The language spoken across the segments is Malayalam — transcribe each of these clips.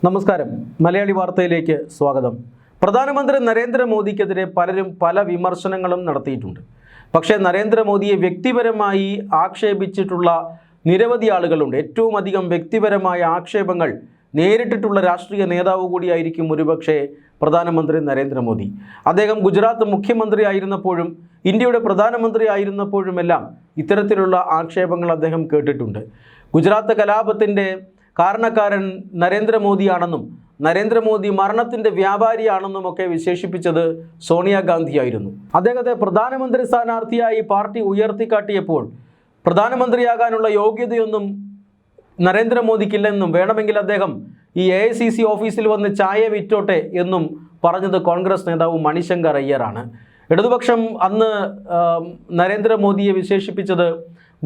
നമസ്കാരം. മലയാളി വാർത്തയിലേക്ക് സ്വാഗതം. പ്രധാനമന്ത്രി നരേന്ദ്രമോദിക്കെതിരെ പലരും പല വിമർശനങ്ങളും നടത്തിയിട്ടുണ്ട്. പക്ഷേ നരേന്ദ്രമോദിയെ വ്യക്തിപരമായി ആക്ഷേപിച്ചിട്ടുള്ള നിരവധി ആളുകളുണ്ട്. ഏറ്റവും അധികം വ്യക്തിപരമായ ആക്ഷേപങ്ങൾ നേരിട്ടിട്ടുള്ള രാഷ്ട്രീയ നേതാവ് കൂടിയായിരിക്കും ഒരുപക്ഷെ പ്രധാനമന്ത്രി നരേന്ദ്രമോദി. അദ്ദേഹം ഗുജറാത്ത് മുഖ്യമന്ത്രി ആയിരുന്നപ്പോഴും ഇന്ത്യയുടെ പ്രധാനമന്ത്രി ആയിരുന്നപ്പോഴുമെല്ലാം ഇത്തരത്തിലുള്ള ആക്ഷേപങ്ങൾ അദ്ദേഹം കേട്ടിട്ടുണ്ട്. ഗുജറാത്ത് കലാപത്തിൻ്റെ കാരണക്കാരൻ നരേന്ദ്രമോദിയാണെന്നും നരേന്ദ്രമോദി മരണത്തിൻ്റെ വ്യാപാരിയാണെന്നുമൊക്കെ വിശേഷിപ്പിച്ചത് സോണിയാഗാന്ധിയായിരുന്നു. അദ്ദേഹത്തെ പ്രധാനമന്ത്രി സ്ഥാനാർത്ഥിയായി പാർട്ടി ഉയർത്തിക്കാട്ടിയപ്പോൾ പ്രധാനമന്ത്രിയാകാനുള്ള യോഗ്യതയൊന്നും നരേന്ദ്രമോദിക്കില്ലെന്നും വേണമെങ്കിൽ അദ്ദേഹം ഈ AICC ഓഫീസിൽ വന്ന് ചായ വിറ്റോട്ടെ എന്നും പറഞ്ഞത് കോൺഗ്രസ് നേതാവ് മണിശങ്കർ അയ്യറാണ്. ഇടതുപക്ഷം അന്ന് നരേന്ദ്രമോദിയെ വിശേഷിപ്പിച്ചത്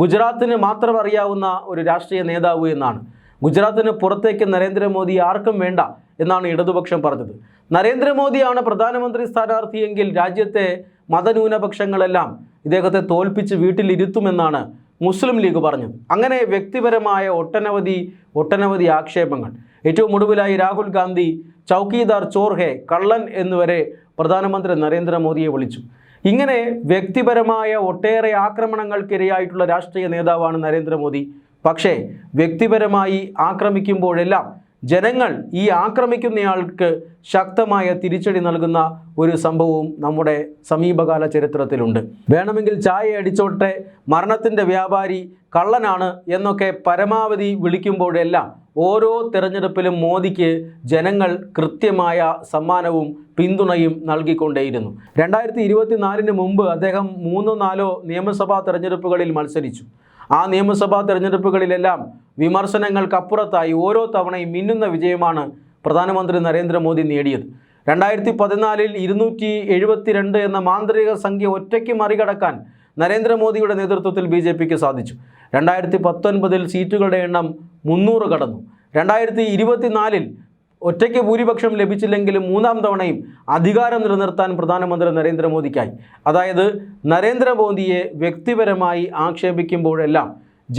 ഗുജറാത്തിന് മാത്രം അറിയാവുന്ന ഒരു രാഷ്ട്രീയ നേതാവ് എന്നാണ്. ഗുജറാത്തിന് പുറത്തേക്ക് നരേന്ദ്രമോദി ആർക്കും വേണ്ട എന്നാണ് ഇടതുപക്ഷം പറഞ്ഞത്. നരേന്ദ്രമോദിയാണ് പ്രധാനമന്ത്രി സ്ഥാനാർത്ഥിയെങ്കിൽ രാജ്യത്തെ മതന്യൂനപക്ഷങ്ങളെല്ലാം ഇദ്ദേഹത്തെ തോൽപ്പിച്ച് വീട്ടിലിരുത്തുമെന്നാണ് മുസ്ലിം ലീഗ് പറഞ്ഞത്. അങ്ങനെ വ്യക്തിപരമായ ഒട്ടനവധി ആക്ഷേപങ്ങൾ. ഏറ്റവും ഒടുവിലായി രാഹുൽ ഗാന്ധി ചൗക്കീദാർ ചോർ ഹേ, കള്ളൻ എന്നുവരെ പ്രധാനമന്ത്രി നരേന്ദ്രമോദിയെ വിളിച്ചു. ഇങ്ങനെ വ്യക്തിപരമായ ഒട്ടേറെ ആക്രമണങ്ങൾക്കിരയായിട്ടുള്ള രാഷ്ട്രീയ നേതാവാണ് നരേന്ദ്രമോദി. പക്ഷേ വ്യക്തിപരമായി ആക്രമിക്കുമ്പോഴെല്ലാം ജനങ്ങൾ ഈ ആക്രമിക്കുന്നയാൾക്ക് ശക്തമായ തിരിച്ചടി നൽകുന്ന ഒരു സംഭവവും നമ്മുടെ സമീപകാല ചരിത്രത്തിലുണ്ട്. വേണമെങ്കിൽ ചായ അടിച്ചോട്ടെ, മരണത്തിൻ്റെ വ്യാപാരി, കള്ളനാണ് എന്നൊക്കെ പരമാവധി വിളിക്കുമ്പോഴെല്ലാം ഓരോ തെരഞ്ഞെടുപ്പിലും മോദിക്ക് ജനങ്ങൾ കൃത്യമായ സമ്മാനവും പിന്തുണയും നൽകിക്കൊണ്ടേയിരുന്നു. 2024 മുമ്പ് അദ്ദേഹം 3-4 നിയമസഭാ തെരഞ്ഞെടുപ്പുകളിൽ മത്സരിച്ചു. ആ നിയമസഭാ തെരഞ്ഞെടുപ്പുകളിലെല്ലാം വിമർശനങ്ങൾക്കപ്പുറത്തായി ഓരോ തവണയും മിന്നുന്ന വിജയമാണ് പ്രധാനമന്ത്രി നരേന്ദ്രമോദി നേടിയത്. 2014 272 എന്ന മാന്ത്രിക സംഖ്യ ഒറ്റയ്ക്ക് മറികടക്കാൻ നരേന്ദ്രമോദിയുടെ നേതൃത്വത്തിൽ BJPക്ക് സാധിച്ചു. 2019 സീറ്റുകളുടെ എണ്ണം 300 കടന്നു. 2024 ഒറ്റയ്ക്ക് ഭൂരിപക്ഷം ലഭിച്ചില്ലെങ്കിലും മൂന്നാം തവണയും അധികാരം നിലനിർത്താൻ പ്രധാനമന്ത്രി നരേന്ദ്രമോദിക്കായി. അതായത് നരേന്ദ്രമോദിയെ വ്യക്തിപരമായി ആക്ഷേപിക്കുമ്പോഴെല്ലാം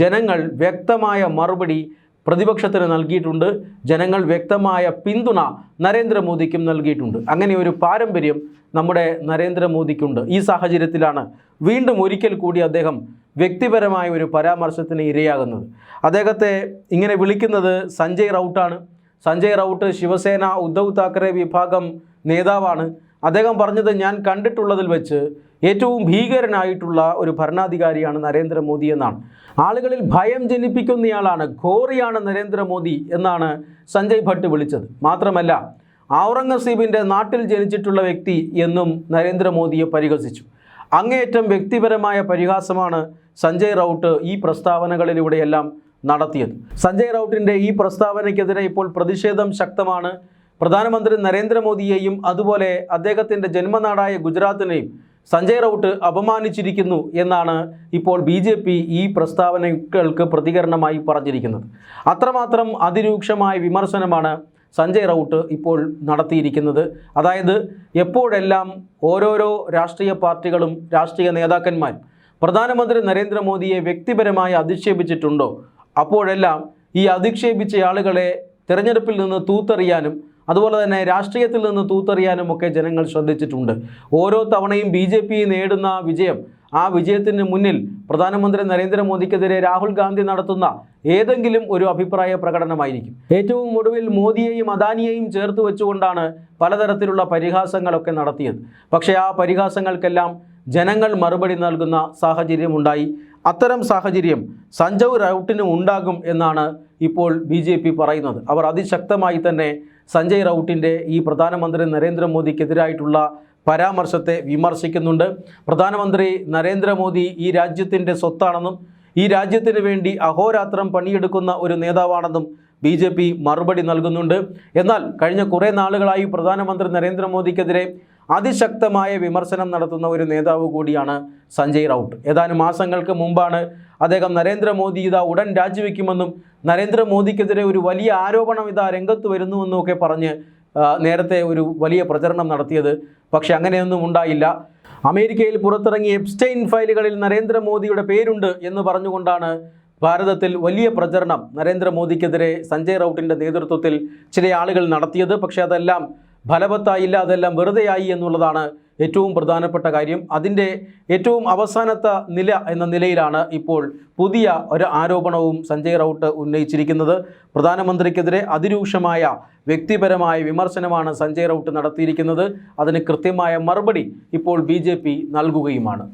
ജനങ്ങൾ വ്യക്തമായ മറുപടി പ്രതിപക്ഷത്തിന് നൽകിയിട്ടുണ്ട്. ജനങ്ങൾ വ്യക്തമായ പിന്തുണ നരേന്ദ്രമോദിക്കും നൽകിയിട്ടുണ്ട്. അങ്ങനെ ഒരു പാരമ്പര്യം നമ്മുടെ നരേന്ദ്രമോദിക്കുണ്ട്. ഈ സാഹചര്യത്തിലാണ് വീണ്ടും ഒരിക്കൽ കൂടി അദ്ദേഹം വ്യക്തിപരമായ ഒരു പരാമർശത്തിന് ഇരയാകുന്നത്. അദ്ദേഹത്തെ ഇങ്ങനെ വിളിക്കുന്നത് സഞ്ജയ് റൗട്ടാണ്. സഞ്ജയ് റൗട്ട് ശിവസേന ഉദ്ധവ് താക്കറെ വിഭാഗം നേതാവാണ്. അദ്ദേഹം പറഞ്ഞത്, ഞാൻ കണ്ടിട്ടുള്ളതിൽ വെച്ച് ഏറ്റവും ഭീകരനായിട്ടുള്ള ഒരു ഭരണാധികാരിയാണ് നരേന്ദ്രമോദി എന്നാണ്. ആളുകളിൽ ഭയം ജനിപ്പിക്കുന്നയാളാണ്, ഘോറിയാണ് നരേന്ദ്രമോദി എന്നാണ് സഞ്ജയ് ഭട്ട് വിളിച്ചത്. മാത്രമല്ല ഔറംഗസീബിൻ്റെ നാട്ടിൽ ജനിച്ചിട്ടുള്ള വ്യക്തി എന്നും നരേന്ദ്രമോദിയെ പരിഹസിച്ചു. അങ്ങേയറ്റം വ്യക്തിപരമായ പരിഹാസമാണ് സഞ്ജയ് റൗട്ട് ഈ പ്രസ്താവനകളിലൂടെയെല്ലാം നടത്തിയത്. സഞ്ജയ് റൗട്ടിൻ്റെ ഈ പ്രസ്താവനയ്ക്കെതിരെ ഇപ്പോൾ പ്രതിഷേധം ശക്തമാണ്. പ്രധാനമന്ത്രി നരേന്ദ്രമോദിയെയും അതുപോലെ അദ്ദേഹത്തിൻ്റെ ജന്മനാടായ ഗുജറാത്തിനെയും സഞ്ജയ് റൗട്ട് അപമാനിച്ചിരിക്കുന്നു എന്നാണ് ഇപ്പോൾ BJP ഈ പ്രസ്താവനകൾക്ക് പ്രതികരണമായി പറഞ്ഞിരിക്കുന്നത്. അത്രമാത്രം അതിരൂക്ഷമായ വിമർശനമാണ് സഞ്ജയ് റൗട്ട് ഇപ്പോൾ നടത്തിയിരിക്കുന്നത്. അതായത് എപ്പോഴെല്ലാം ഓരോരോ രാഷ്ട്രീയ പാർട്ടികളും രാഷ്ട്രീയ നേതാക്കന്മാരും പ്രധാനമന്ത്രി നരേന്ദ്രമോദിയെ വ്യക്തിപരമായി അധിക്ഷേപിച്ചിട്ടുണ്ടോ അപ്പോഴെല്ലാം ഈ അധിക്ഷേപിച്ച ആളുകളെ തെരഞ്ഞെടുപ്പിൽ നിന്ന് തൂത്തെറിയാനും അതുപോലെ തന്നെ രാഷ്ട്രീയത്തിൽ നിന്ന് തൂത്തെറിയാനും ഒക്കെ ജനങ്ങൾ ശ്രദ്ധിച്ചിട്ടുണ്ട്. ഓരോ തവണയും BJP നേടുന്ന വിജയം, ആ വിജയത്തിന് മുന്നിൽ പ്രധാനമന്ത്രി നരേന്ദ്രമോദിക്കെതിരെ രാഹുൽ ഗാന്ധി നടത്തുന്ന ഏതെങ്കിലും ഒരു അഭിപ്രായ പ്രകടനമായിരിക്കും. ഏറ്റവും ഒടുവിൽ മോദിയെയും അദാനിയെയും ചേർത്ത് വെച്ചുകൊണ്ടാണ് പലതരത്തിലുള്ള പരിഹാസങ്ങളൊക്കെ നടത്തിയത്. പക്ഷേ ആ പരിഹാസങ്ങൾക്കെല്ലാം ജനങ്ങൾ മറുപടി നൽകുന്ന സാഹചര്യമുണ്ടായി. അത്തരം സാഹചര്യം സഞ്ജയ് റൗട്ടിന് ഉണ്ടാകും എന്നാണ് ഇപ്പോൾ BJP പറയുന്നത്. അവർ അതിശക്തമായി തന്നെ സഞ്ജയ് റൗട്ടിൻ്റെ ഈ പ്രധാനമന്ത്രി നരേന്ദ്രമോദിക്കെതിരായിട്ടുള്ള പരാമർശത്തെ വിമർശിക്കുന്നുണ്ട്. പ്രധാനമന്ത്രി നരേന്ദ്രമോദി ഈ രാജ്യത്തിൻ്റെ സ്വത്താണെന്നും ഈ രാജ്യത്തിന് വേണ്ടി അഹോരാത്രം പണിയെടുക്കുന്ന ഒരു നേതാവാണെന്നും BJP മറുപടി നൽകുന്നുണ്ട്. എന്നാൽ കഴിഞ്ഞ കുറേ നാളുകളായി പ്രധാനമന്ത്രി നരേന്ദ്രമോദിക്കെതിരെ അതിശക്തമായ വിമർശനം നടത്തുന്ന ഒരു നേതാവ് കൂടിയാണ് സഞ്ജയ് റൗട്ട്. ഏതാനും മാസങ്ങൾക്ക് മുമ്പാണ് അദ്ദേഹം നരേന്ദ്രമോദി ഉടൻ രാജിവെക്കുമെന്നും നരേന്ദ്രമോദിക്കെതിരെ ഒരു വലിയ ആരോപണം രംഗത്ത് വരുന്നുവെന്നും ഒക്കെ പറഞ്ഞ് നേരത്തെ ഒരു വലിയ പ്രചരണം നടത്തിയത്. പക്ഷേ അങ്ങനെയൊന്നും ഉണ്ടായില്ല. അമേരിക്കയിൽ പുറത്തിറങ്ങിയ എപ്സ്റ്റൈൻ ഫയലുകളിൽ നരേന്ദ്രമോദിയുടെ പേരുണ്ട് എന്ന് പറഞ്ഞുകൊണ്ടാണ് ഭാരതത്തിൽ വലിയ പ്രചരണം നരേന്ദ്രമോദിക്കെതിരെ സഞ്ജയ് റൗട്ടിൻ്റെ നേതൃത്വത്തിൽ ചില ആളുകൾ നടത്തിയത്. പക്ഷേ അതെല്ലാം ഫലവത്തായില്ല, അതെല്ലാം വെറുതെയായി എന്നുള്ളതാണ് ഏറ്റവും പ്രധാനപ്പെട്ട കാര്യം. അതിൻ്റെ ഏറ്റവും അവസാനത്തെ നില എന്ന നിലയിലാണ് ഇപ്പോൾ പുതിയ ഒരു ആരോപണവും സഞ്ജയ് റൗട്ട് ഉന്നയിച്ചിരിക്കുന്നത്. പ്രധാനമന്ത്രിക്കെതിരെ അതിരൂക്ഷമായ വ്യക്തിപരമായ വിമർശനമാണ് സഞ്ജയ് റൗട്ട് നടത്തിയിരിക്കുന്നത്. അതിന് കൃത്യമായ മറുപടി ഇപ്പോൾ BJP നൽകുകയുമാണ്.